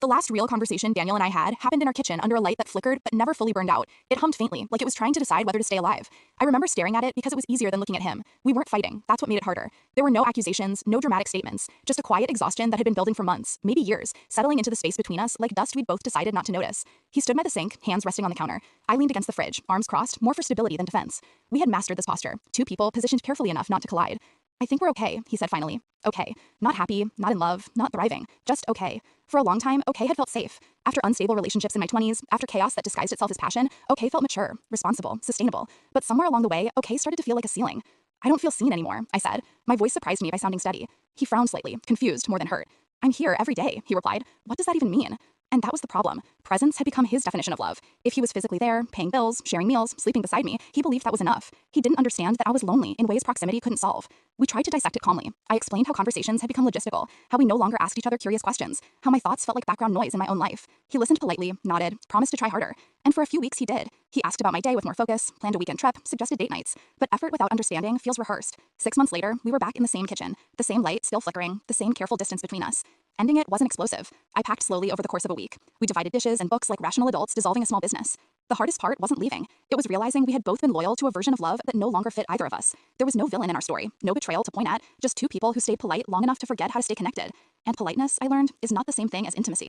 The last real conversation Daniel and I had happened in our kitchen under a light that flickered but never fully burned out. It hummed faintly, like it was trying to decide whether to stay alive. I remember staring at it because it was easier than looking at him. We weren't fighting. That's what made it harder. There were no accusations, no dramatic statements, just a quiet exhaustion that had been building for months, maybe years, settling into the space between us like dust we'd both decided not to notice. He stood by the sink, hands resting on the counter. I leaned against the fridge, arms crossed, more for stability than defense. We had mastered this posture, two people positioned carefully enough not to collide. I think we're okay, he said finally. Okay. Not happy, not in love, not thriving, just okay. For a long time, okay had felt safe. After unstable relationships in my 20s, after chaos that disguised itself as passion, okay felt mature, responsible, sustainable. But somewhere along the way, okay started to feel like a ceiling. I don't feel seen anymore, I said. My voice surprised me by sounding steady. He frowned slightly, confused more than hurt. I'm here every day, he replied. What does that even mean? And that was the problem. Presence had become his definition of love. If he was physically there, paying bills, sharing meals, sleeping beside me, he believed that was enough. He didn't understand that I was lonely in ways proximity couldn't solve. We tried to dissect it calmly. I explained how conversations had become logistical, how we no longer asked each other curious questions, how my thoughts felt like background noise in my own life. He listened politely, nodded, promised to try harder. And for a few weeks he did. He asked about my day with more focus, planned a weekend trip, suggested date nights. But effort without understanding feels rehearsed. 6 months later, we were back in the same kitchen, the same light still flickering, the same careful distance between us. Ending it wasn't explosive. I packed slowly over the course of a week. We divided dishes and books like rational adults dissolving a small business. The hardest part wasn't leaving. It was realizing we had both been loyal to a version of love that no longer fit either of us. There was no villain in our story, no betrayal to point at, just two people who stayed polite long enough to forget how to stay connected. And politeness, I learned, is not the same thing as intimacy.